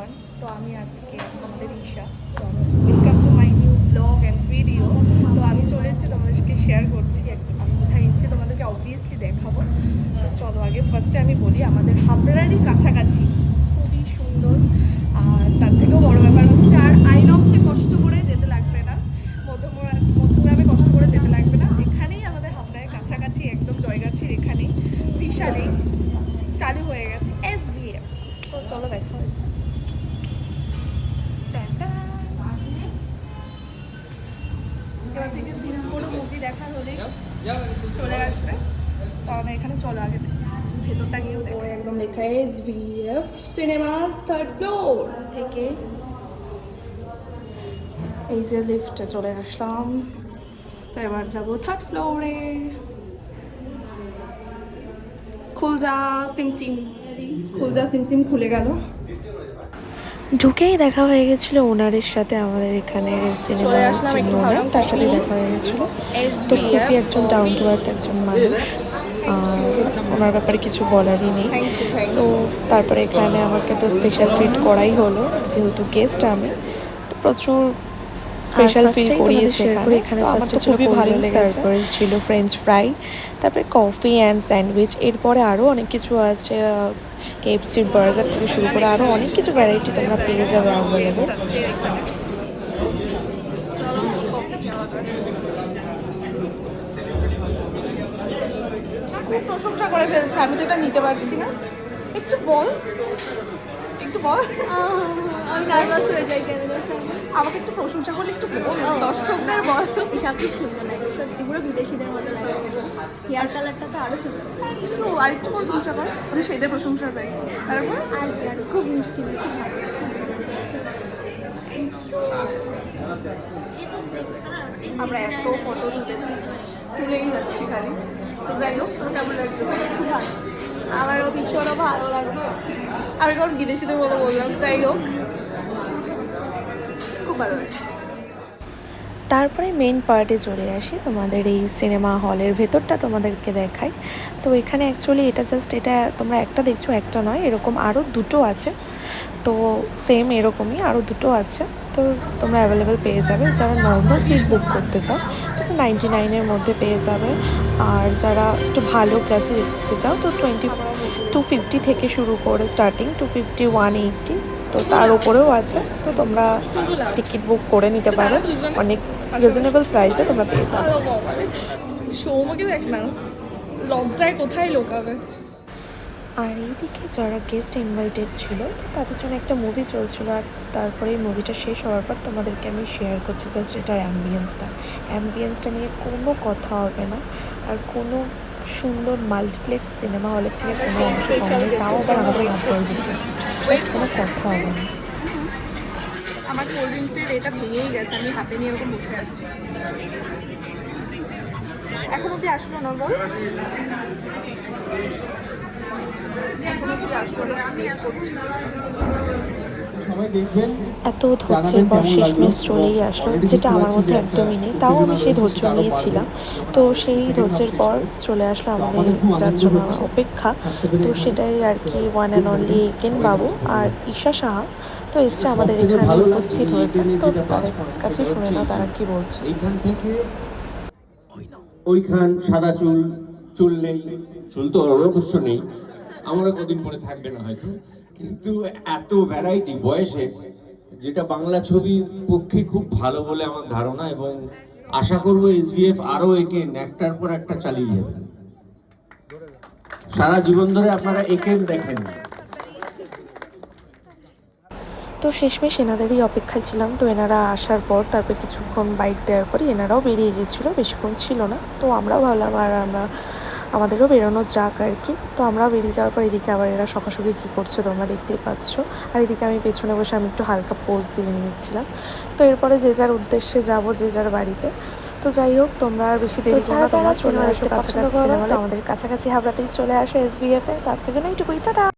Everyone. তো আমি আজকে আমাদের ঈশা, তো welcome to my new blog and video. তো আমি চলে এসেছি, তোমাদেরকে শেয়ার করছি আমি কোথায় এসেছি, তোমাদেরকে অবভিয়াসলি দেখাবো। তো চলো আগে ফার্স্টে আমি বলি, আমাদের হাবড়ারই কাছাকাছি, খুবই সুন্দর। আর তার থেকেও বড় ব্যাপার হচ্ছে, আর আইনক্সে কষ্ট করে যেতে লাগবে না, মধ্যমগ্রামে কষ্ট করে যেতে লাগবে না, এখানেই আমাদের হাবড়ার কাছাকাছি একদম জয়গাছির এখানেই ভিশালেই চালু হয়ে গেছে SVF। তো চলো দেখা হয়। এবার থেকে কোনো মুভি দেখার হলেই চলে আসবে, তাহলে এখানে চলো আগে ভেতরটা গিয়েও দেখো। একদম লেখা SVF সিনেমাস 3rd ফ্লোর থেকে এই যে লিফটে চলে আসলাম। তো এবার যাবো 3rd ফ্লোরে। খুলজা সিমসিম, খুলজা সিমসিম খুলে গেল। ঢুকেই দেখা হয়ে গেছিলো ওনারের সাথে, আমাদের এখানের সিনেমা যিনি ওনার তার সাথে দেখা হয়ে গেছিলো। তো খুবই একজন ডাউন টু আর্থ একজন মানুষ, আর ওনার ব্যাপারে কিছু বলারই নেই। সো তারপরে এখানে আমাকে তো স্পেশাল ট্রিট করাই হলো, যেহেতু গেস্ট আমি, তো প্রচুর স্পেশাল ফিল করিয়েছে এখানে। আমার তো খুবই ভালো লেগেছে। তারপরে ছিল ফ্রেঞ্চ ফ্রাই, তারপরে কফি অ্যান্ড স্যান্ডউইচ, এরপরে আরও অনেক কিছু আছে, KFCর বার্গার থেকে শুরু করে আরও অনেক কিছু ভ্যারাইটি তোমরা পেয়ে যাবে অ্যাভেলেবেল। খুব প্রশংসা করে ফেলছে, আমি যেটা নিতে পারছি না। একটু বল, একটু বল। আমি নার্ভাস হয়ে যাই ক্যামেরার সামনে। আমাকে একটু প্রশংসা করলে একটু বল, দর্শকদের বল। এসব খুব সুন্দর লাগে, সত্যি পুরো বিদেশিদের মতো লাগে। হেয়ার কালারটা তো আরো সুন্দর। আর একটু প্রশংসা কর, আমি সেদের প্রশংসা চাই। তারপর আর কি, আর খুব মিষ্টি, খুব ভালো। আমরা এত ফটো তুলেছি, তুলেই যাচ্ছি খালি। তো যাই হোক, তোর কেমন লাগছে? খুব ভালো। আমারও ভীষণও ভালো লাগছে। আমি কারণ বিদেশিদের মতো বললাম, যাই হোক খুব ভালো লাগছে। তারপরে মেন পার্টে চলে আসি, তোমাদের এই সিনেমা হলের ভেতরটা তোমাদেরকে দেখাই। তো এখানে অ্যাকচুয়ালি এটা তোমরা একটা দেখছো, একটা নয়, এরকম আরও দুটো আছে। তো সেম এরকমই আরও দুটো আছে, তো তোমরা অ্যাভেলেবেল পেয়ে যাবে। যারা নর্মাল সিট বুক করতে চাও তো 99-এর মধ্যে পেয়ে যাবে, আর যারা একটু ভালো ক্লাসে দেখতে চাও তো 250 থেকে শুরু করে স্টার্টিং 250, 180, তো তার উপরেও আছে। তো তোমরা টিকিট বুক করে নিতে পারো, অনেক রিজনেবল প্রাইসে তোমরা পেয়ে যাবে। সৌমকে দেখ না, লজ্জায় কোথায় লোকাবে। আর এইদিকে যারা গেস্ট ইনভাইটেড ছিল, তো তাদের জন্য একটা মুভি চলছিল, আর তারপরে এই মুভিটা শেষ হওয়ার পর তোমাদেরকে আমি শেয়ার করছি জাস্ট এটার অ্যাম্বিয়েন্সটা নিয়ে কোনো কথা হবে না। আর কোনো সুন্দর মাল্টিপ্লেক্স সিনেমা হলের থেকে কোনো অংশ কম নেই, তাও আবার আমাদের হাবড়ার দিকে, জাস্ট কোনো কথা হবে না। আমার কোল্ড ড্রিঙ্কসের এটা ভেঙেই গেছে, আমি হাতে নিয়ে এরকম বসে আছি। এখন অব্দি আসলো না, বল এখন অব্দি আসলো না, আমি করছি। এত ধৈর্যের পর শেষমেশ চলেই আসলো, যেটা আমার মধ্যে একদমই নেই, তাও আমি সেই ধৈর্য নিয়েছিলাম। তো সেই ধৈর্যের পর চলে আসলো আমাদের যার জন্য আমার অপেক্ষা, তো সেটাই আর কি, one and only Eken Babu আর ঈশা সাহা। তো এসছে আমাদের এখানে উপস্থিত হয়েছে, তো তাদের কাছে শুনে নাও তারা কি বলছে। এইখান থেকে ওইখান সাদা চুল, চুল নেই, চুল তো অবশ্য নেই, আমারও কদিন পরে থাকবে না হয়তো, কিন্তু এত ভ্যারাইটি বয়সের, যেটা বাংলা ছবির পক্ষে খুব ভালো বলে আমার ধারণা, এবং আশা করবো SVF আরো একেন একটার পর একটা চালিয়ে যাবে। সারা জীবন ধরে আপনারা একেন দেখেন। তো শেষমেশ এনাদেরই অপেক্ষায় ছিলাম। তো এনারা আসার পর তারপর কিছুক্ষণ বাইট দেওয়ার পরে এনারাও বেরিয়ে গেছিলো, বেশিক্ষণ ছিল না। তো আমরাও ভাবলাম আর আমাদেরও বেরোনো যাক আর কি। তো আমরাও বেরিয়ে যাওয়ার পর এদিকে আবার এরা সকালে কী করছে তোমরা দেখতেই পাচ্ছ। আর এদিকে আমি পেছনে বসে আমি একটু হালকা পোজ দিয়ে নিচ্ছিলাম। তো এরপরে যে যার উদ্দেশ্যে যাব, যে যার বাড়িতে। তো যাই হোক, তোমরা আর বেশি দেরি করো না, তোমরা চলে আসো কাছাকাছি সিনেমা, আমাদের কাছাকাছি হাবড়াতেই চলে আসো SVF-এ। তো আজকের জন্য এইটুকুই, টাটা।